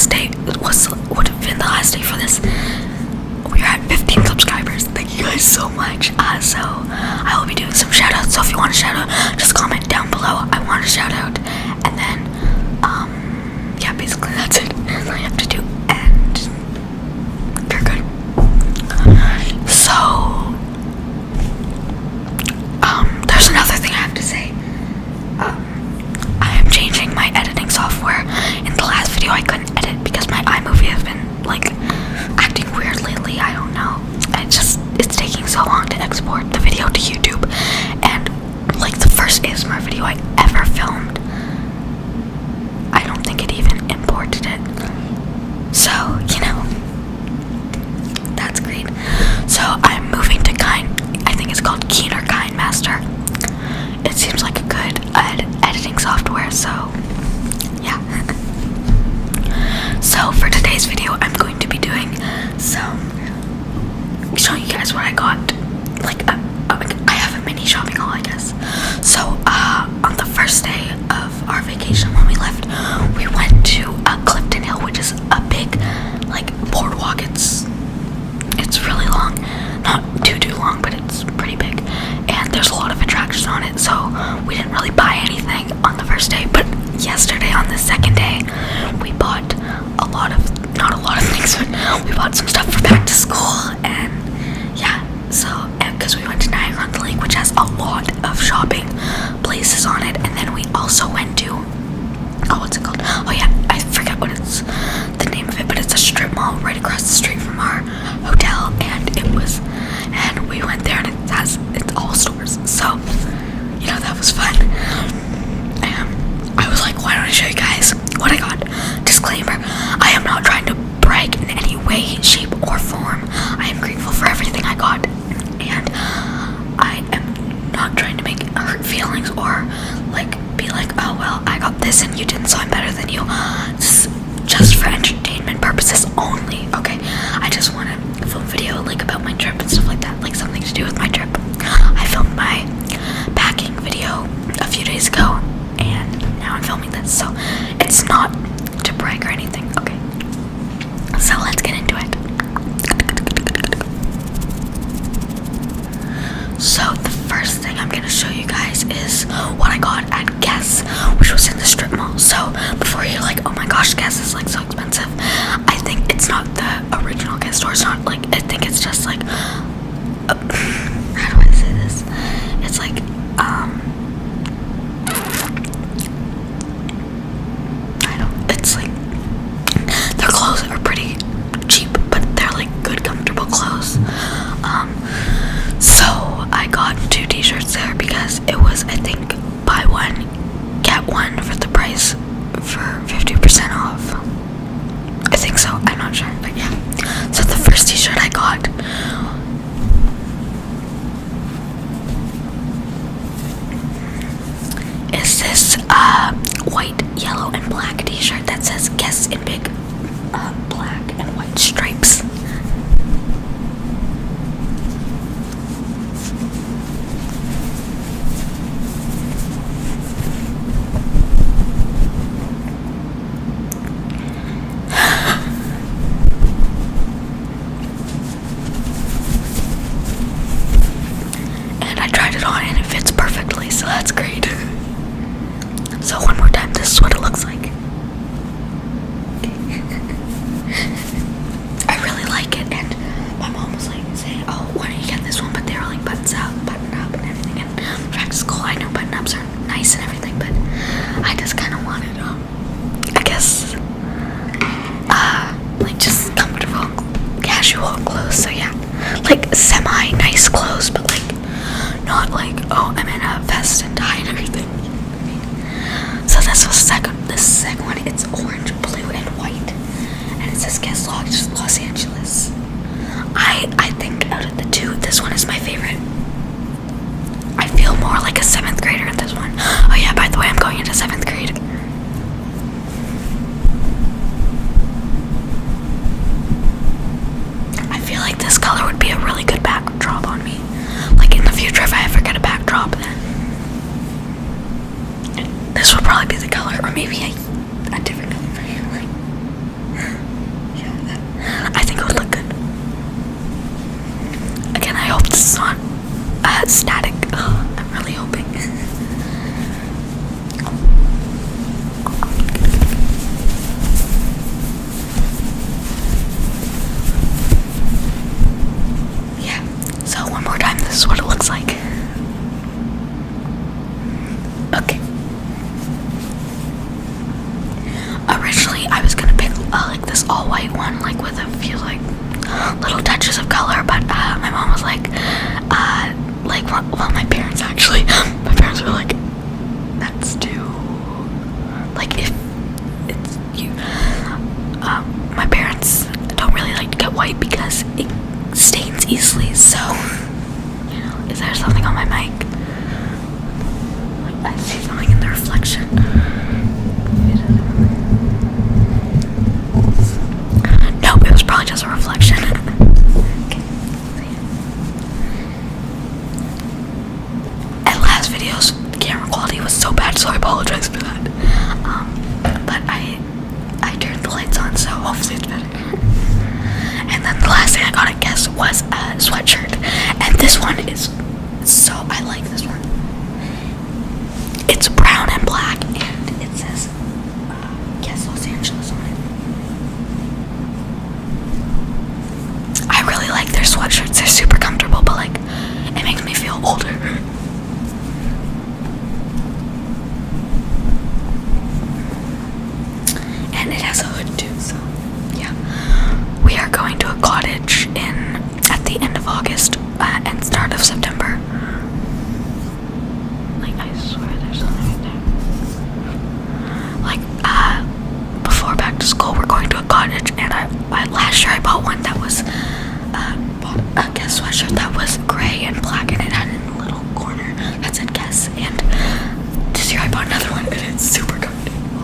last day would have been the last day for this. We're at 15 subscribers. Thank you guys so much. So I will be doing some shout outs. So if you want a shout out, just comment down below. I want a shout out. And then yeah, basically that's it. That's all I have to do. And you're good. So there's another thing I have to say. I am changing my editing software. In the last video I couldn't edit because my iMovie has been like acting weird lately. I don't know. It's taking so long to export the video to YouTube. And like the first ASMR video I ever filmed, I don't think it even imported it. So, you know, that's great. So I'm moving to I think it's called Keen or KineMaster. It seems like a good editing software, so yeah. So for today's video, I'm going to be doing showing you guys what I got. Like I have a mini shopping haul, I guess. So on the first day of our vacation when we left, we went to Clifton Hill, which is a big like boardwalk. It's really long, not too long, but it's pretty big, and there's a lot of attractions on it. So we didn't really buy anything on the first day, but yesterday on the second day we bought not a lot of things, but we bought some stuff for back to school. And yeah, so because we went to Niagara on the Lake, which has a lot of shopping places on it. And then we also went to what's it called? Oh yeah, I forget what it's the name of it, but it's a strip mall right across the street from our hotel, and we went there, and it's all stores. So you know, that was fun. I was like, why don't I show you guys what I got? Disclaimer, I am not trying to brag in any way, shape, or form. I am grateful for everything I got, and I am not trying to make hurt feelings or like be like, oh well, I got this and you didn't, so I'm better than you. This is just for entertainment purposes only, okay? I just want to film video like about my trip and stuff like that, like something to do with my trip. I filmed my packing video a few days ago, and now I'm filming this, so it's not to brag or anything, okay? So let's get into it. So the first thing I'm gonna show you guys is what I got at Guess, which was in the strip mall. So before you're like, oh my gosh, Guess is like so expensive, I think it's not the original Guess store. It's not like, I think it's just like how do I say this? It's like it's like their clothes are pretty cheap, but they're like good, comfortable clothes. So I got 2 t-shirts there because it was, I think, buy one, get one for the price for 50% off. I think so, I'm not sure, but yeah. So the first t-shirt I got is this white, yellow, and black t-shirt that says Guess in big black and white stripes. And I tried it on and it fits perfectly, so that's great. So one more time, this is what it looks like. I really like it, and my mom was like saying, oh, why don't you get this one? But they were like button up and everything, and back to school, I know button ups are nice and everything, but I just kind of wanted, I guess, like just comfortable, casual clothes. So yeah, like semi-nice clothes, but like not like, oh, I'm in a vest and tie and everything. So this was the second one. It's orange, blue, and white, and it says Guess Los Angeles. I think out of the two, this one is my favorite. I feel more like a 7th grader in this one. Oh yeah, by the way, I'm going into 7th grade. I feel like this color would be a really good backdrop on me. Like in the future, if I ever get a backdrop, then this would probably be the color, or maybe a different color for you. Like, this all white one, like with a few like little touches of color, but my mom was like well, my parents actually, my parents were like, that's too, like, if it's you, my parents don't really like to get white because it stains easily, so, you know, is there something on my mic? Like, I see something in the reflection. Nope, it was probably just a reflection. At last videos, the camera quality was so bad, so I apologize for that. But I turned the lights on, so hopefully it's better. And then the last thing I got, I guess, was a sweatshirt. And this one is so, I like this one. It's brown and black, and it says, guess Los Angeles on it. I really like their sweatshirts. They're super comfortable, but like, it makes me feel older. And it has a hood too, so yeah. We are going to a cottage at the end of August and start of September. Like, I swear there's something right there. Like, before back to school, we're going to a cottage, and I last year I bought one that was bought a Guess sweatshirt that was gray and black, and it had in a little corner that said Guess. And this year I bought another one, and it's super comfortable.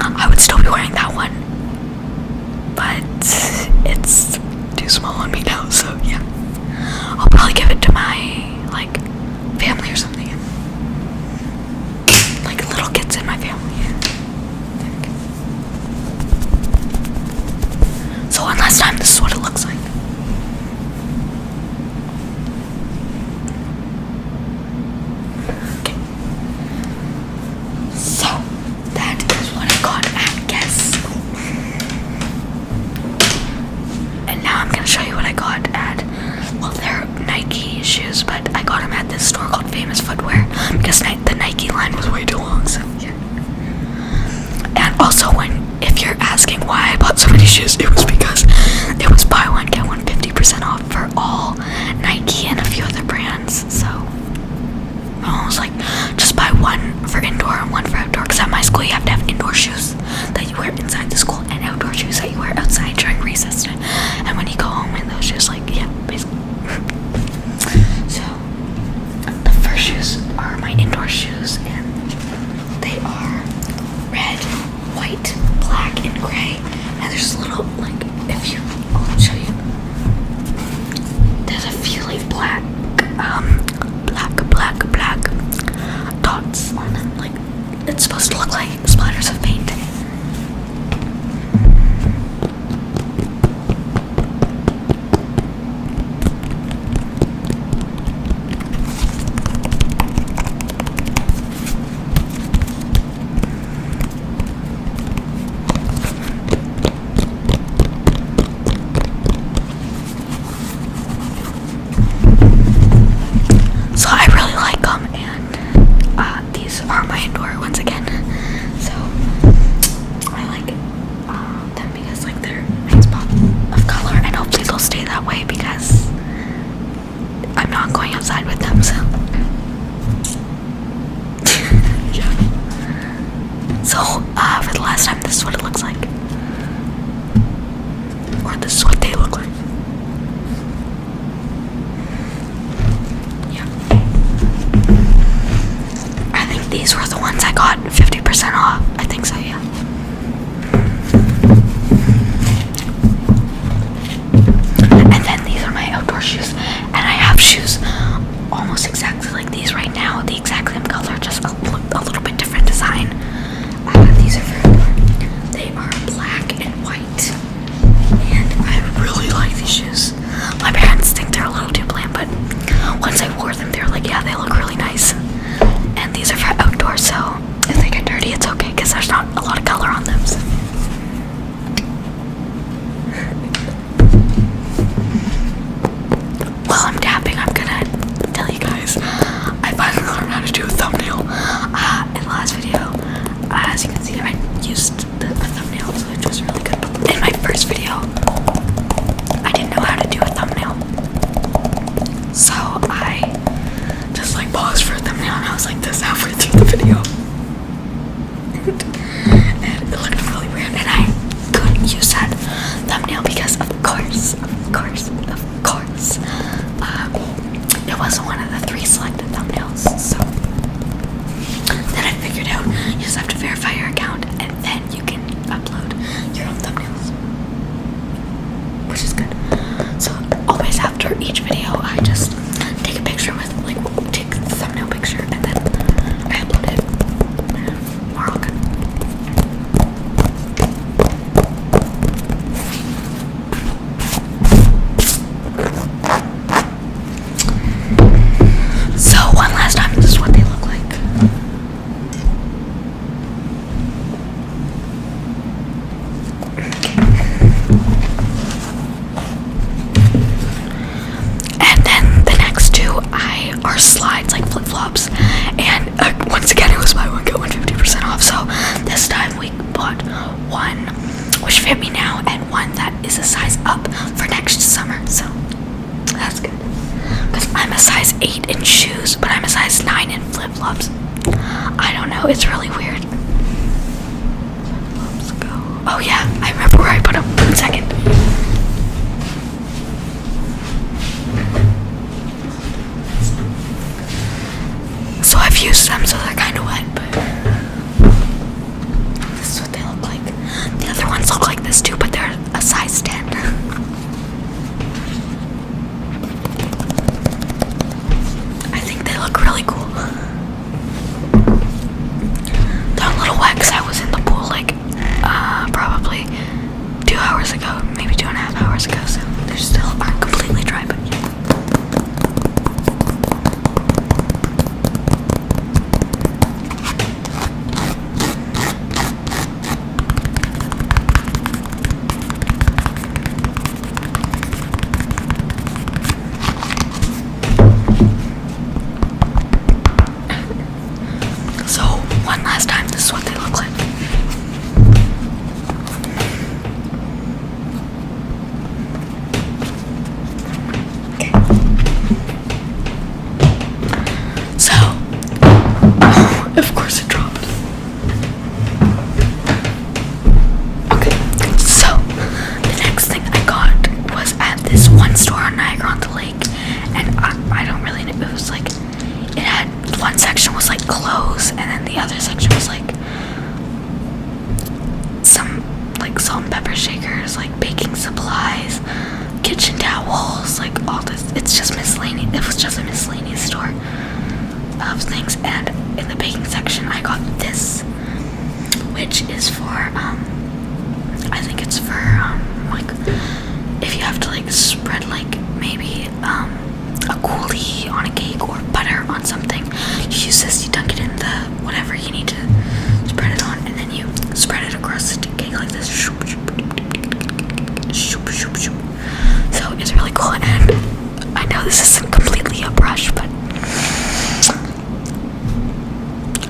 I would still be wearing that one, but it's too small on me now, so yeah. I'll probably give it to my, like, family or something. Like, little kids in my family. So one last time, this is what it looks like. Okay. So, that is what I got at Guess. And now I'm gonna show you what I got at, well, they're Nike shoes, but I got them at this store called Famous Footwear because the Nike line was way too long, so yeah. And also, if you're asking why I bought so many shoes, it was because it was buy one, get one 50% off for all Nike and a few other brands, so I was like, just buy one for indoor and one for outdoor, because at my school you have to have indoor shoes that you wear inside the school and outdoor shoes that you wear outside during recess time. And when you go home in those shoes, like, yeah, basically. So, the first shoes are my indoor shoes, and they are red, white, black, and gray. And there's a little, like, I'll show you. There's a few, like, black dots on them. Like, it's supposed to look like splatters of paint. So I really like them, and these are my indoor ones again. So I like them because, like, they're a nice pop of color, and hopefully they'll stay that way because I'm not going outside with them. So yeah. So for the last time, this is what it looks like, or this is what they look like. These were the ones I got 50% off. I think so, yeah. And then these are my outdoor shoes. And I have shoes almost exactly like these right now. The exact same color, just a little bit different design. These are for outdoor. They are black and white. And I really like these shoes. My parents think they're a little too bland, but once I wore them, they were like, yeah, they look really nice. And these are for outdoors, so I think I and it looked really weird, and I couldn't use that thumbnail because of course, it wasn't one of the 3 selected thumbnails. So then I figured out you just have to verify your account and then you can upload your own thumbnails, which is good. So always after each video I just take a picture with take the thumbnail picture and then I upload it. We're all good. So one last time, this is what they look like. And then the next 2 are slides, like flip-flops, and once again it was buy one get one 50% off. So this time we bought one which fit me now and one that is a size up for next summer, so that's good. Because I'm a size 8 in shoes, but I'm a size 9 in flip-flops. I don't know, it's really weird. Let's go. Oh yeah, I remember where I put them. 1 second. So I've used them, so they're kind of wet, but this is what they look like. The other ones look like this too, but they're a size 10. I think they look really cool. They're a little wet because I was in the pool probably 2 hours ago, maybe 2.5 hours ago, so they still aren't completely dry, but yeah. So one last time, this is what they look like. Okay. So, of course it dropped. Okay, so the next thing I got was at this one store on Niagara on the lake, and I don't really know, it was like, it had, one section was like clothes, and then the other section was like some like salt and pepper shakers, like baking supplies, kitchen towels, like all this. It's just miscellaneous. It was just a miscellaneous store of things. And in the baking section I got this, which is for I think it's for like if you have to like spread like maybe a coulis on a cake or butter on something, you use this, you dunk it in the whatever you need to spread it on, and then you spread it across the cake like this. So it's really cool, and I know this isn't completely a brush, but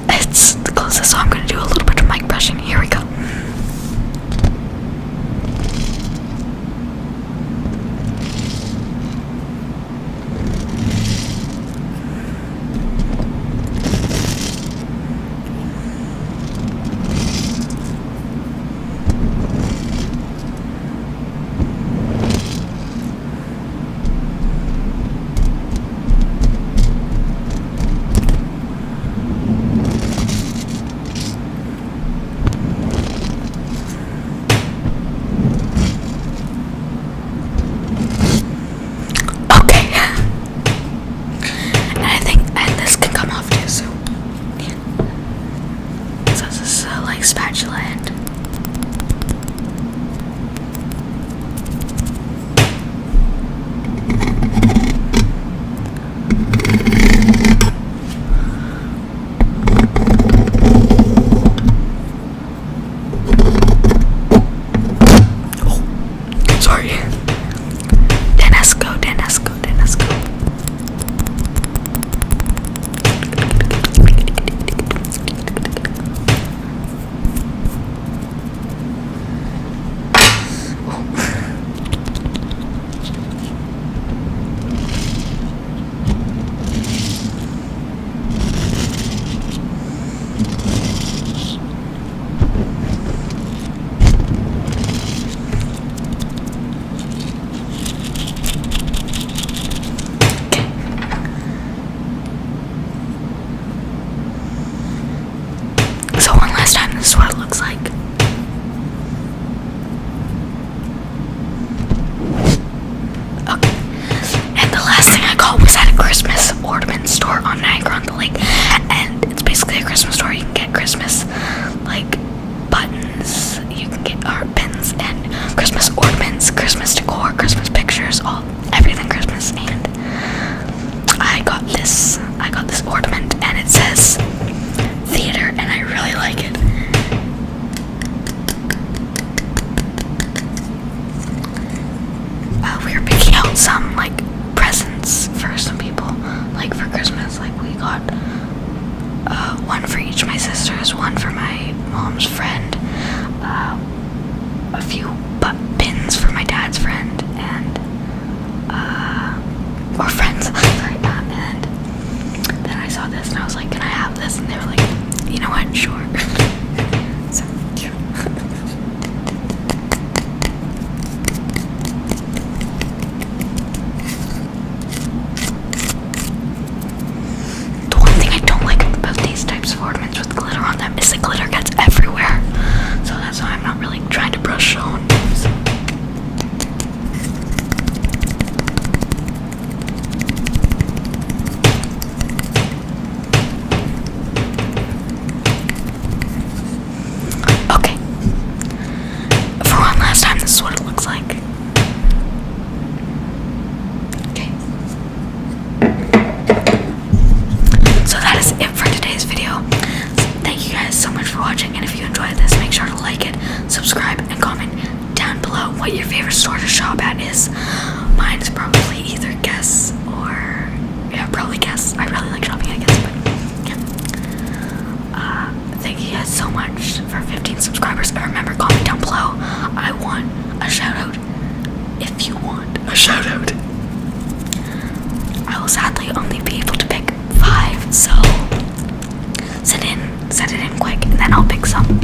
it's the closest, so I'm going to do a little bit of mic brushing. Here we go. subscribe, and comment down below what your favorite store to shop at is. Mine is probably either Guess or, yeah, probably Guess. I really like shopping at Guess, but yeah. Thank you guys so much for 15 subscribers. And remember, comment down below. I want a shout out if you want a shout out. I will sadly only be able to pick 5, so send it in quick, and then I'll pick some.